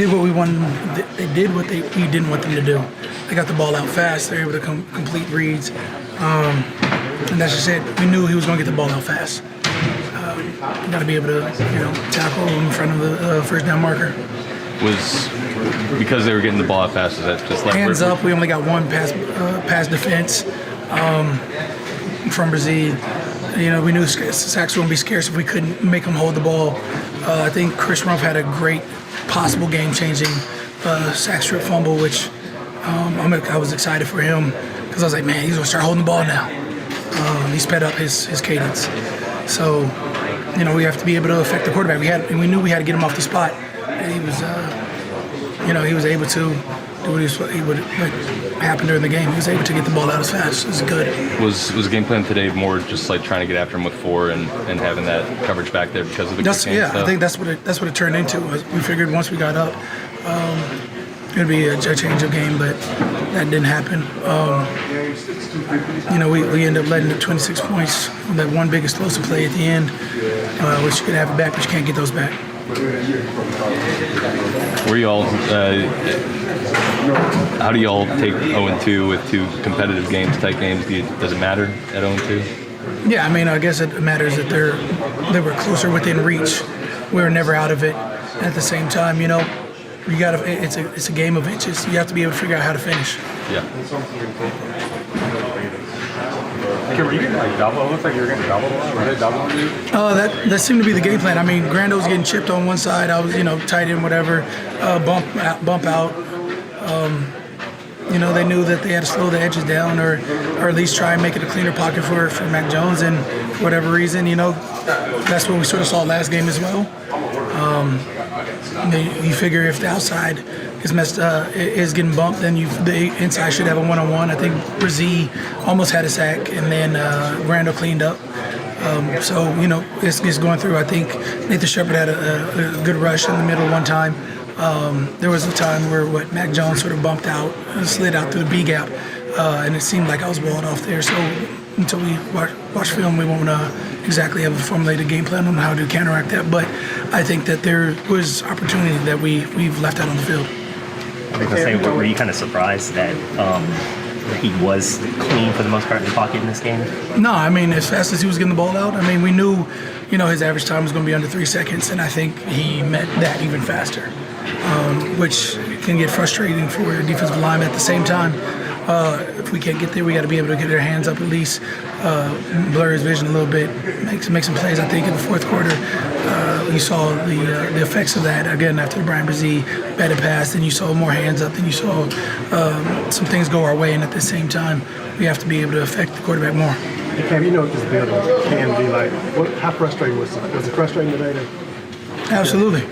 did what we wanted. They did what we didn't want them to do. They got the ball out fast. They're able to complete reads, and that's just it. We knew he was going to get the ball out fast. You got to be able to, tackle in front of the first down marker. Was because they were getting the ball out fast? Is that just like hands up? We only got one pass defense from Brazil. We knew sacks were going to be scarce if we couldn't make them hold the ball. I think Chris Rumph had a great possible game-changing sack strip fumble, which I was excited for him because I was like, man, he's going to start holding the ball now. He sped up his cadence. So, we have to be able to affect the quarterback. We knew we had to get him off the spot. And he was, he was able to do what happened during the game. He was able to get the ball out as fast. It was good. Was the game plan today more just like trying to get after him with 4 and having that coverage back there because of the quick game stuff? I think that's what it turned into. We figured once we got up, it would be a change of game, but that didn't happen. We ended up letting up 26 points on that one big explosive play at the end, which you could have it back, but you can't get those back. Were y'all? How do y'all take 0-2 with 2 competitive games, tight games? Does it matter at 0-2? Yeah, I guess it matters that they were closer within reach. We were never out of it. At the same time, you gotta. It's a game of inches. You have to be able to figure out how to finish. Yeah. Okay, were you getting double? It looks like you were getting double. Were they doubling you? That seemed to be the game plan. Grando was getting chipped on one side. I was, tight end, whatever, bump out. They knew that they had to slow the edges down, or at least try and make it a cleaner pocket for Mac Jones. And for whatever reason, that's what we sort of saw last game as well. You figure if the outside is getting bumped, then the inside should have a one-on-one. I think Brazil almost had a sack, and then Grando cleaned up. It's going through. I think Nathan Shepard had a good rush in the middle one time. There was a time where Mac Jones sort of bumped out, slid out through the B gap, and it seemed like I was walled off there. So until we watch film, we won't exactly have a formulated game plan on how to counteract that. But I think that there was opportunity that we've left out on the field. I think the same. Were you kind of surprised that he was clean for the most part in the pocket in this game? No, as fast as he was getting the ball out, we knew, his average time was going to be under 3 seconds, and I think he met that even faster, which can get frustrating for a defensive lineman. At the same time, if we can't get there, we got to be able to get our hands up at least, blur his vision a little bit, make some plays. I think in the fourth quarter, you saw the effects of that again after the Brian Brzee batted pass. Then you saw more hands up. Then you saw some things go our way, and at the same time, we have to be able to affect the quarterback more. Cam, what this building can be like. How frustrating was it? Was it frustrating today? Absolutely.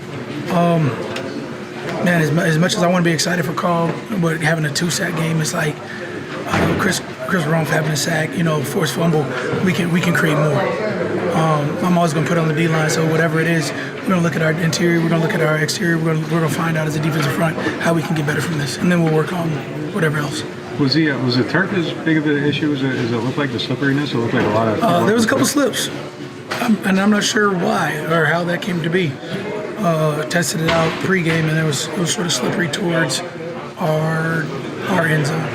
Man, as much as I want to be excited for Carl, but having a 2-sack game, it's like Chris Rumph having a sack, forced fumble. We can create more. I'm always going to put on the D-line, so whatever it is, we're going to look at our interior, we're going to look at our exterior, we're going to find out as a defensive front how we can get better from this, and then we'll work on whatever else. Was the turf as big of an issue as it looked like, the slipperiness? It looked like a lot of... There was a couple slips, and I'm not sure why or how that came to be. Tested it out pregame, and it was sort of slippery towards our end zone.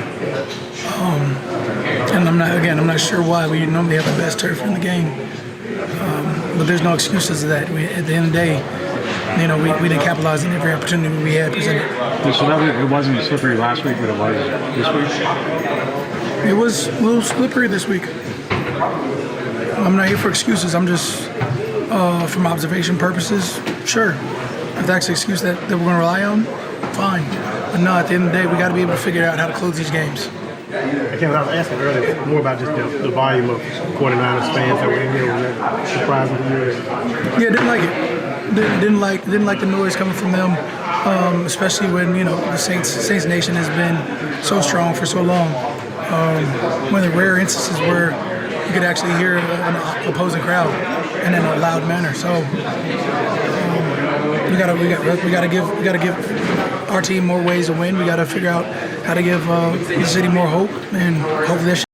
And I'm not sure why. We normally have the best turf in the game, but there's no excuses to that. At the end of the day, we didn't capitalize on every opportunity we had presented. So it wasn't slippery last week, but it was this week? It was a little slippery this week. I'm not here for excuses. I'm just, from observation purposes, sure. If that's the excuse that we're going to rely on, fine. But no, at the end of the day, we got to be able to figure out how to close these games. Again, I was asking earlier more about just the volume of 49ers fans that were in here. Was that surprising to you? Yeah, didn't like it. Didn't like the noise coming from them, especially when the Saints Nation has been so strong for so long. One of the rare instances where you could actually hear an opposing crowd and in a loud manner. So we gotta give our team more ways to win. We gotta figure out how to give the city more hope, and hopefully